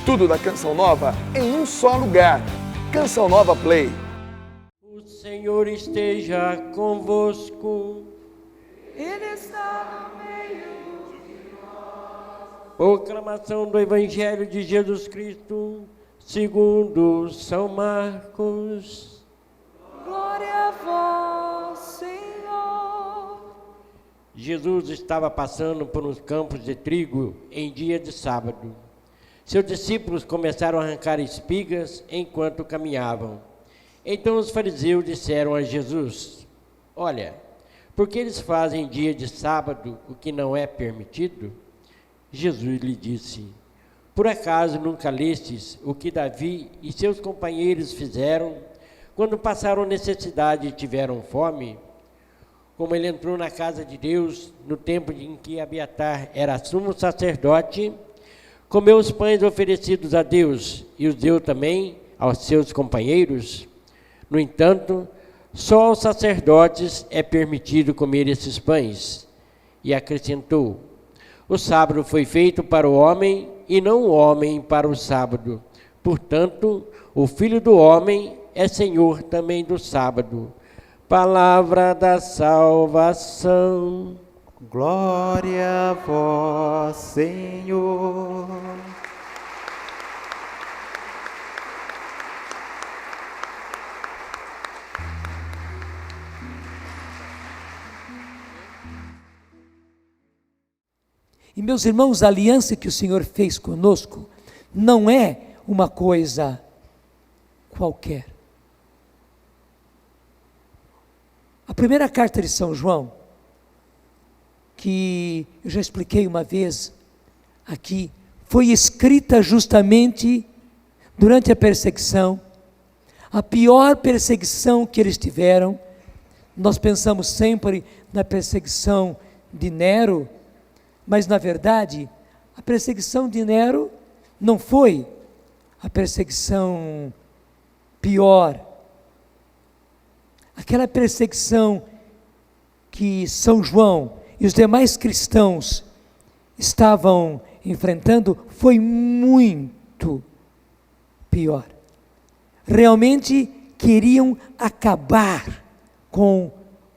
Tudo da Canção Nova em um só lugar. Canção Nova Play. O Senhor esteja convosco. Ele está no meio de nós. Proclamação do Evangelho de Jesus Cristo, segundo São Marcos. Glória a vós, Senhor. Jesus estava passando por uns campos de trigo em dia de sábado. Seus discípulos começaram a arrancar espigas enquanto caminhavam. Então os fariseus disseram a Jesus: Olha, por que eles fazem em dia de sábado o que não é permitido? Jesus lhe disse: Por acaso nunca lestes o que Davi e seus companheiros fizeram quando passaram necessidade e tiveram fome? Como ele entrou na casa de Deus no tempo em que Abiatar era sumo sacerdote, comeu os pães oferecidos a Deus e os deu também aos seus companheiros. No entanto, só aos sacerdotes é permitido comer esses pães. E acrescentou: O sábado foi feito para o homem e não o homem para o sábado. Portanto, o Filho do Homem é Senhor também do sábado. Palavra da salvação. Glória a vós, Senhor. E meus irmãos, a aliança que o Senhor fez conosco não é uma coisa qualquer. A primeira carta de São João, que eu já expliquei uma vez aqui, foi escrita justamente durante a perseguição, a pior perseguição que eles tiveram. Nós pensamos sempre na perseguição de Nero, mas na verdade, a perseguição de Nero não foi a perseguição pior. Aquela perseguição que São João e os demais cristãos estavam enfrentando foi muito pior. Realmente queriam acabar com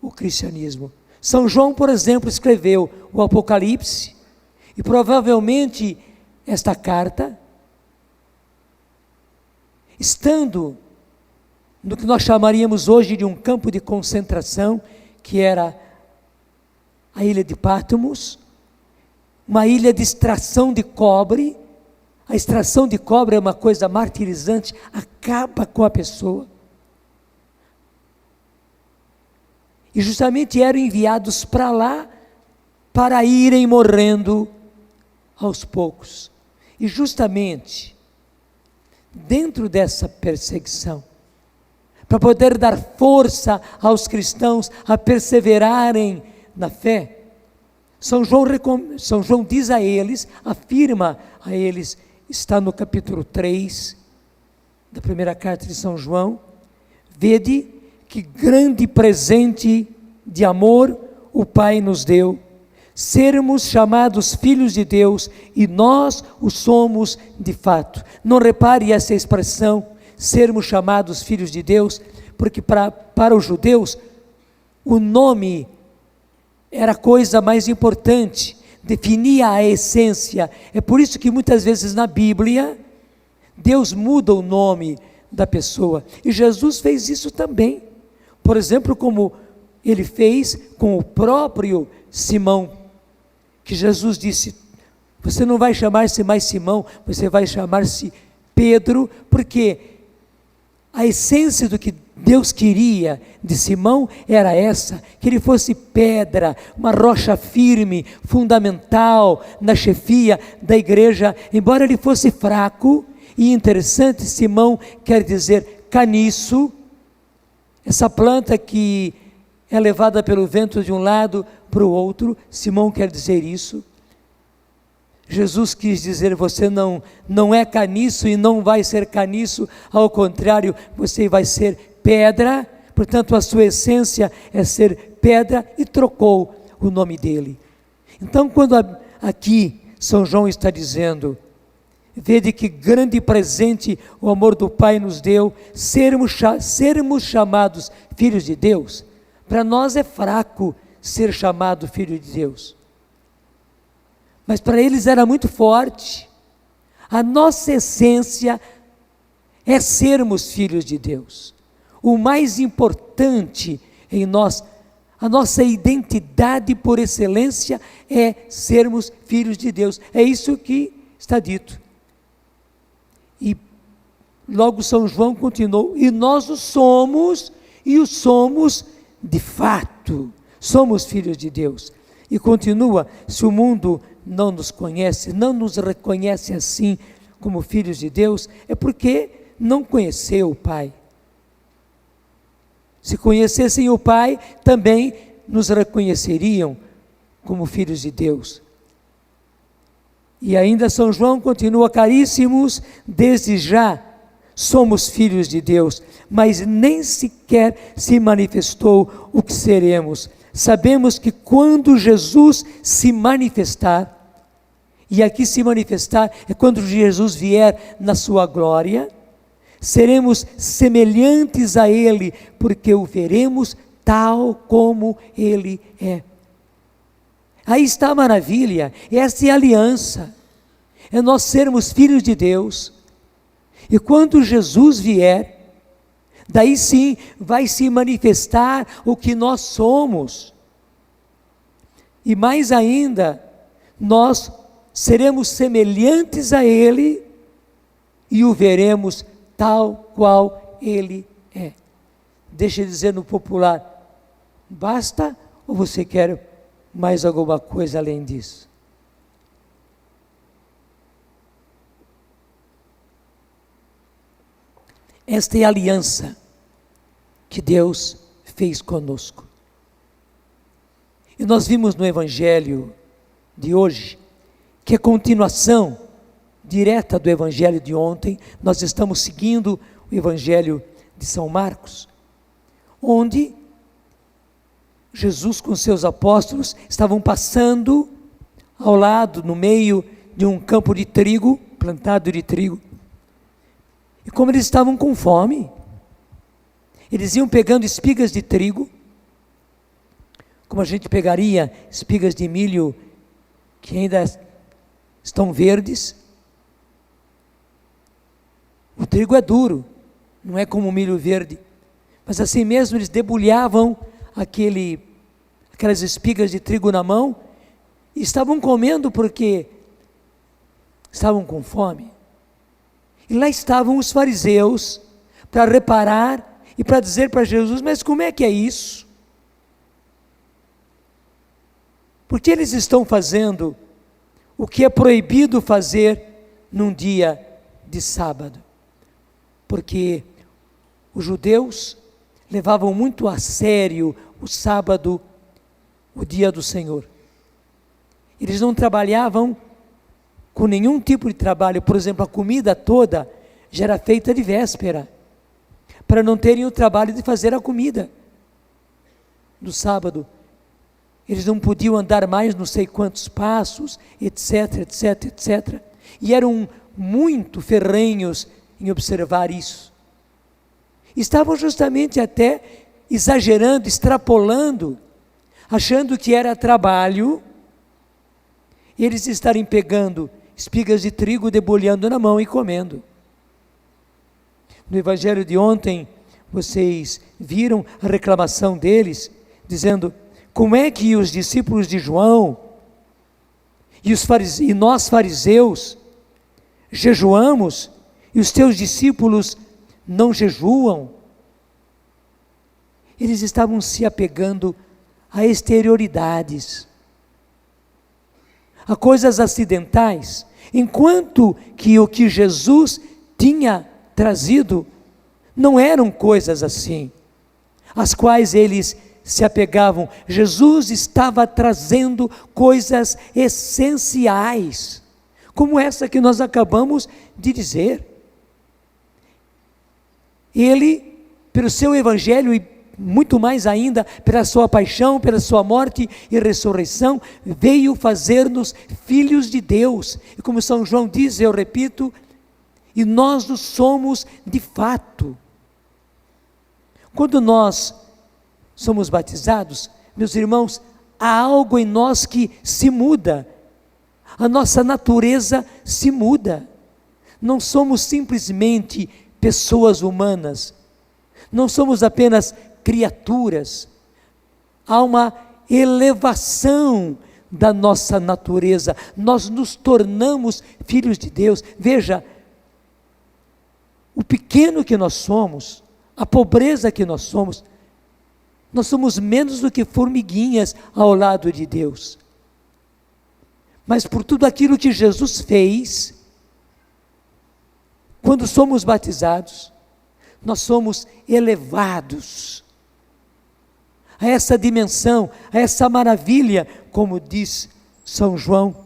o cristianismo. São João, por exemplo, escreveu o Apocalipse, e provavelmente esta carta, estando no que nós chamaríamos hoje de um campo de concentração, que era a ilha de Patmos, uma ilha de extração de cobre. A extração de cobre é uma coisa martirizante, acaba com a pessoa. E justamente eram enviados para lá, para irem morrendo aos poucos. E justamente, dentro dessa perseguição, para poder dar força aos cristãos a perseverarem na fé, São João diz a eles, afirma a eles, está no capítulo 3 da primeira carta de São João: Vede que grande presente de amor o Pai nos deu, sermos chamados filhos de Deus, e nós o somos de fato. Não repare essa expressão, sermos chamados filhos de Deus, porque para os judeus o nome era a coisa mais importante, definia a essência. É por isso que muitas vezes na Bíblia Deus muda o nome da pessoa, e Jesus fez isso também. Por exemplo, como ele fez com o próprio Simão, que Jesus disse: você não vai chamar-se mais Simão, você vai chamar-se Pedro, porque a essência do que Deus queria de Simão era essa, que ele fosse pedra, uma rocha firme, fundamental na chefia da igreja. Embora ele fosse fraco e interessante, Simão quer dizer caniço, essa planta que é levada pelo vento de um lado para o outro. Simão quer dizer isso. Jesus quis dizer: você não é caniço e não vai ser caniço, ao contrário, você vai ser pedra, portanto a sua essência é ser pedra, e trocou o nome dele. Então, quando aqui São João está dizendo: Vede que grande presente o amor do Pai nos deu, sermos chamados filhos de Deus. Para nós é fraco ser chamado filho de Deus, mas para eles era muito forte. A nossa essência é sermos filhos de Deus. O mais importante em nós, a nossa identidade por excelência é sermos filhos de Deus. É isso que está dito. E logo São João continuou, e nós o somos, e o somos de fato, somos filhos de Deus. E continua, se o mundo não nos conhece, não nos reconhece assim como filhos de Deus, é porque não conheceu o Pai. Se conhecessem o Pai, também nos reconheceriam como filhos de Deus. E ainda São João continua, caríssimos, desde já somos filhos de Deus, mas nem sequer se manifestou o que seremos. Sabemos que quando Jesus se manifestar, e aqui se manifestar é quando Jesus vier na sua glória, seremos semelhantes a Ele, porque o veremos tal como Ele é. Aí está a maravilha, essa é a aliança, é nós sermos filhos de Deus, e quando Jesus vier, daí sim vai se manifestar o que nós somos, e mais ainda, nós seremos semelhantes a Ele, e o veremos tal qual Ele é. Deixa eu dizer no popular, basta ou você quer mais alguma coisa além disso? Esta é a aliança que Deus fez conosco. E nós vimos no Evangelho de hoje, que é continuação direta do Evangelho de ontem. Nós estamos seguindo o Evangelho de São Marcos, onde Jesus com seus apóstolos estavam passando ao lado, no meio de um campo de trigo, plantado de trigo, e como eles estavam com fome, eles iam pegando espigas de trigo, como a gente pegaria espigas de milho que ainda estão verdes. O trigo é duro, não é como o milho verde, mas assim mesmo eles debulhavam aquelas espigas de trigo na mão, e estavam comendo porque estavam com fome. E lá estavam os fariseus para reparar e para dizer para Jesus, mas como é que é isso? Porque eles estão fazendo o que é proibido fazer num dia de sábado? Porque os judeus levavam muito a sério o sábado, o dia do Senhor. Eles não trabalhavam com nenhum tipo de trabalho. Por exemplo, a comida toda já era feita de véspera, para não terem o trabalho de fazer a comida no sábado. Eles não podiam andar mais não sei quantos passos, etc, etc, etc. E eram muito ferrenhos em observar isso. Estavam justamente até exagerando, extrapolando, achando que era trabalho eles estarem pegando espigas de trigo, debulhando na mão e comendo. No Evangelho de ontem, vocês viram a reclamação deles, dizendo, como é que os discípulos de João e nós fariseus jejuamos e os teus discípulos não jejuam? Eles estavam se apegando a exterioridades, a coisas acidentais, enquanto que o que Jesus tinha trazido não eram coisas assim, às quais eles se apegavam. Jesus estava trazendo coisas essenciais, como essa que nós acabamos de dizer. Ele, pelo seu Evangelho muito mais ainda, pela sua paixão, pela sua morte e ressurreição, veio fazer-nos filhos de Deus. E como São João diz, eu repito, e nós o somos de fato. Quando nós somos batizados, meus irmãos, há algo em nós que se muda. A nossa natureza se muda. Não somos simplesmente pessoas humanas. Não somos apenas criaturas. Há uma elevação da nossa natureza. Nós nos tornamos filhos de Deus. Veja, o pequeno que nós somos, a pobreza que nós somos menos do que formiguinhas ao lado de Deus. Mas por tudo aquilo que Jesus fez, quando somos batizados, nós somos elevados a essa dimensão, a essa maravilha, como diz São João.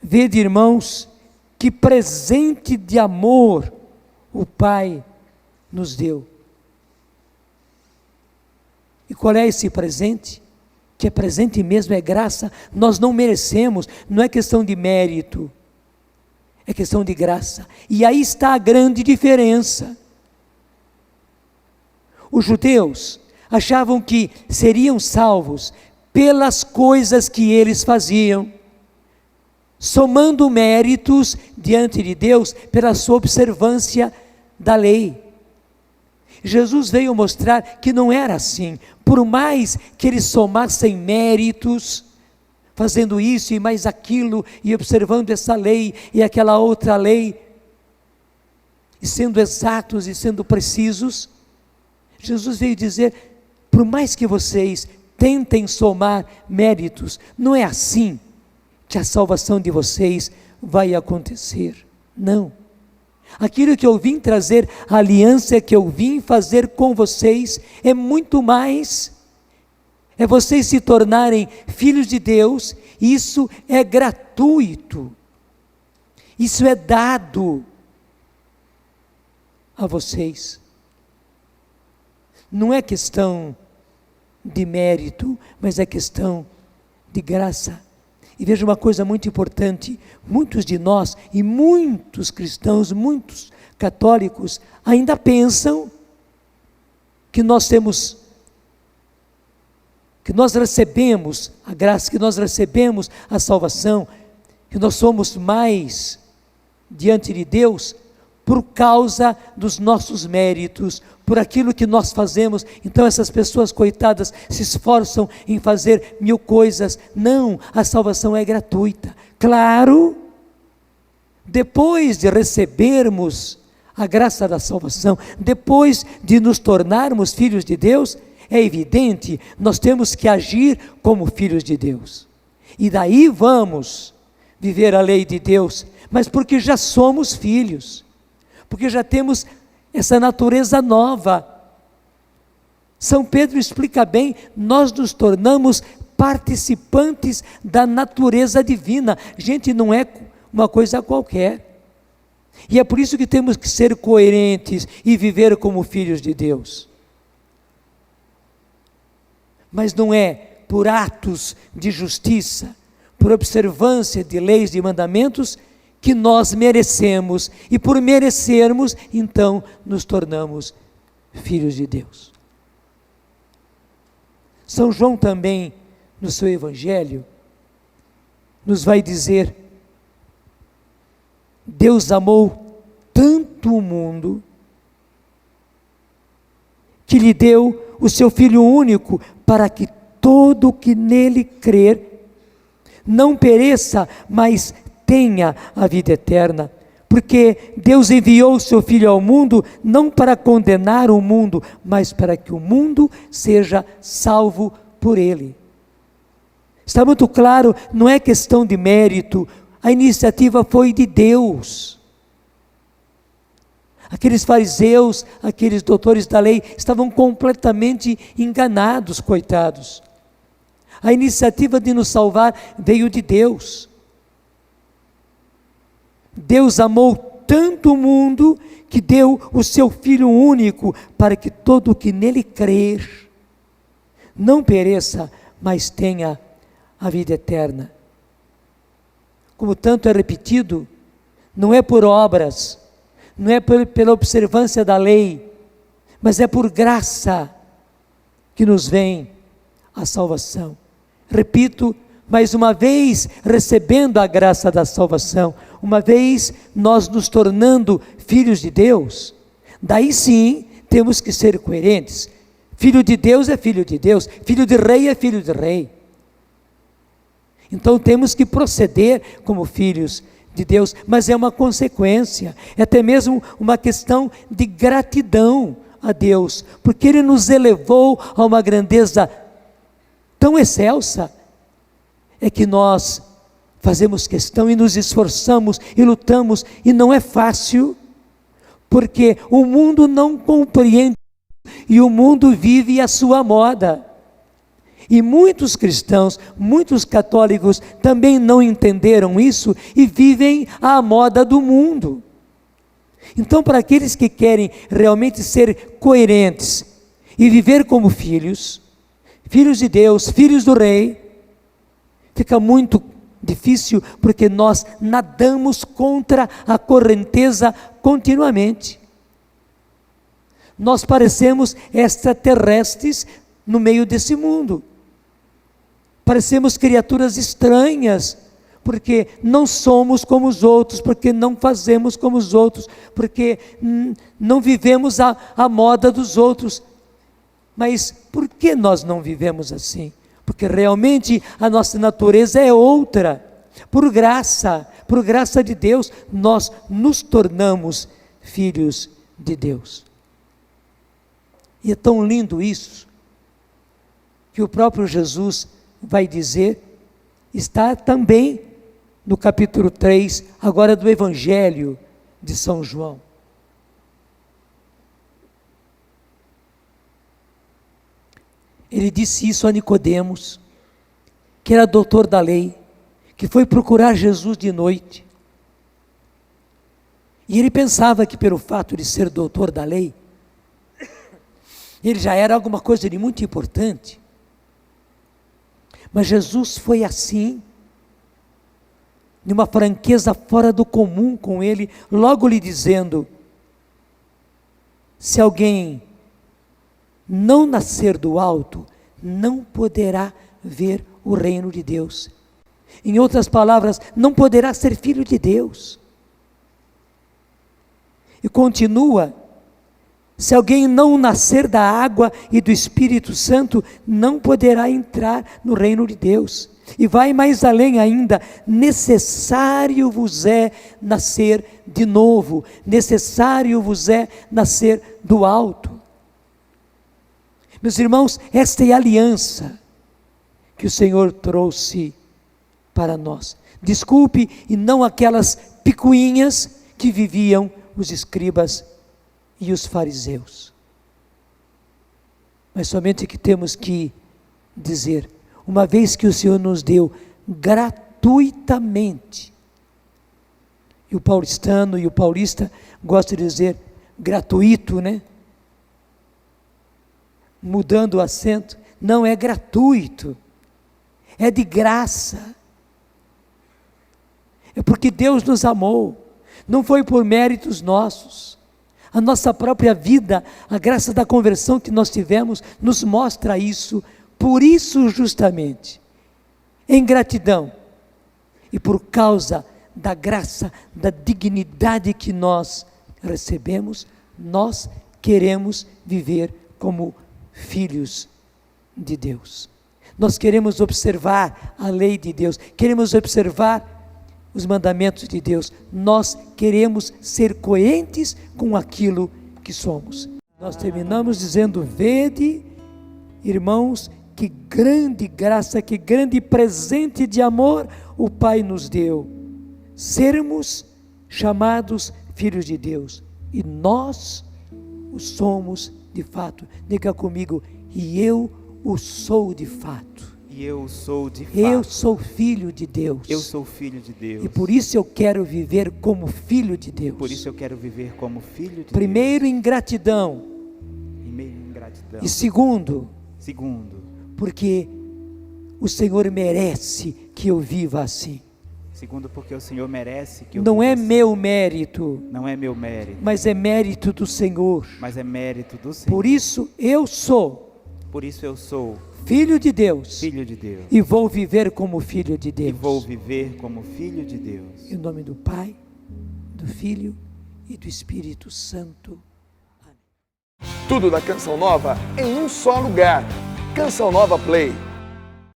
Vede, irmãos, que presente de amor o Pai nos deu. E qual é esse presente? Que é presente mesmo, é graça. Nós não merecemos, não é questão de mérito, é questão de graça. E aí está a grande diferença. Os judeus achavam que seriam salvos pelas coisas que eles faziam, somando méritos diante de Deus pela sua observância da lei. Jesus veio mostrar que não era assim. Por mais que eles somassem méritos, fazendo isso e mais aquilo, e observando essa lei e aquela outra lei, e sendo exatos e sendo precisos, Jesus veio dizer, por mais que vocês tentem somar méritos, não é assim que a salvação de vocês vai acontecer. Não. Aquilo que eu vim trazer, a aliança que eu vim fazer com vocês, é muito mais. É vocês se tornarem filhos de Deus. Isso é gratuito. Isso é dado a vocês. Não é questão de mérito, mas é questão de graça. E veja uma coisa muito importante, muitos de nós e muitos cristãos, muitos católicos ainda pensam que nós recebemos a graça, que nós recebemos a salvação, que nós somos mais diante de Deus por causa dos nossos méritos, por aquilo que nós fazemos. Então essas pessoas coitadas se esforçam em fazer 1000 coisas. Não, a salvação é gratuita. Claro, depois de recebermos a graça da salvação, depois de nos tornarmos filhos de Deus, é evidente, nós temos que agir como filhos de Deus. E daí vamos viver a lei de Deus, mas porque já somos filhos, porque já temos essa natureza nova. São Pedro explica bem, nós nos tornamos participantes da natureza divina. Gente, não é uma coisa qualquer. E é por isso que temos que ser coerentes e viver como filhos de Deus. Mas não é por atos de justiça, por observância de leis e mandamentos, que nós merecemos, e por merecermos, então nos tornamos filhos de Deus. São João também, no seu Evangelho, nos vai dizer, Deus amou tanto o mundo, que lhe deu o seu Filho único, para que todo o que nele crer, não pereça, mas tenha a vida eterna, porque Deus enviou o seu Filho ao mundo, não para condenar o mundo, mas para que o mundo seja salvo por ele. Está muito claro, não é questão de mérito, a iniciativa foi de Deus. Aqueles fariseus, aqueles doutores da lei, estavam completamente enganados, coitados. A iniciativa de nos salvar veio de Deus. Deus amou tanto o mundo que deu o seu Filho único, para que todo o que nele crer não pereça, mas tenha a vida eterna. Como tanto é repetido, não é por obras, não é pela observância da lei, mas é por graça que nos vem a salvação. Repito, mais uma vez, recebendo a graça da salvação, uma vez nós nos tornando filhos de Deus, daí sim temos que ser coerentes. Filho de Deus é filho de Deus, filho de rei é filho de rei. Então temos que proceder como filhos de Deus, mas é uma consequência, é até mesmo uma questão de gratidão a Deus, porque Ele nos elevou a uma grandeza tão excelsa, é que nós fazemos questão e nos esforçamos e lutamos, e não é fácil, porque o mundo não compreende, e o mundo vive a sua moda. E muitos cristãos, muitos católicos também não entenderam isso e vivem à moda do mundo. Então, para aqueles que querem realmente ser coerentes e viver como filhos, filhos de Deus, filhos do Rei, fica muito difícil, porque nós nadamos contra a correnteza continuamente. Nós parecemos extraterrestres no meio desse mundo. Parecemos criaturas estranhas, porque não somos como os outros, porque não fazemos como os outros, porque não vivemos a moda dos outros. Mas por que nós não vivemos assim? Porque realmente a nossa natureza é outra. Por graça de Deus, nós nos tornamos filhos de Deus. E é tão lindo isso, que o próprio Jesus vai dizer, está também no capítulo 3, agora do Evangelho de São João. Ele disse isso a Nicodemos, que era doutor da lei, que foi procurar Jesus de noite. E ele pensava que pelo fato de ser doutor da lei, ele já era alguma coisa de muito importante. Mas Jesus foi assim, de uma franqueza fora do comum com ele, logo lhe dizendo: se alguém não nascer do alto, não poderá ver o reino de Deus. Em outras palavras, não poderá ser filho de Deus. E continua: se alguém não nascer da água e do Espírito Santo, não poderá entrar no reino de Deus. E vai mais além ainda: necessário vos é nascer de novo, necessário vos é nascer do alto. Meus irmãos, esta é a aliança que o Senhor trouxe para nós. Desculpe, e não aquelas picuinhas que viviam os escribas e os fariseus. Mas somente que temos que dizer, uma vez que o Senhor nos deu gratuitamente, e o paulistano e o paulista gostam de dizer gratuito, né? Mudando o acento, não é gratuito, é de graça. É porque Deus nos amou, não foi por méritos nossos. A nossa própria vida, a graça da conversão que nós tivemos, nos mostra isso. Por isso, justamente, em gratidão, e por causa da graça, da dignidade que nós recebemos, nós queremos viver como filhos de Deus. Nós queremos observar a lei de Deus, queremos observar os mandamentos de Deus, nós queremos ser coerentes com aquilo que somos. Nós terminamos dizendo: vede, irmãos, que grande graça, que grande presente de amor o Pai nos deu, sermos chamados filhos de Deus, e nós o somos de fato. Diga comigo: e eu o sou de fato. que eu sou de fato. Eu sou filho de Deus. Eu sou filho de Deus. E por isso eu quero viver como filho de Deus. Por isso eu quero viver como filho de Primeiro, em gratidão. Deus. Primeiro em gratidão. E segundo, Segundo, porque o Senhor merece que eu viva assim. porque o Senhor merece que eu Não viva é assim. meu mérito, Não é meu mérito, mas é mérito do Senhor. mas é mérito do Senhor. Por isso eu sou Por isso eu sou filho de Deus filho de Deus. e vou viver como filho de E Deus. vou viver como filho de Deus. Em nome do Pai, do Filho e do Espírito Santo. Tudo da Canção Nova em um só lugar. Canção Nova Play.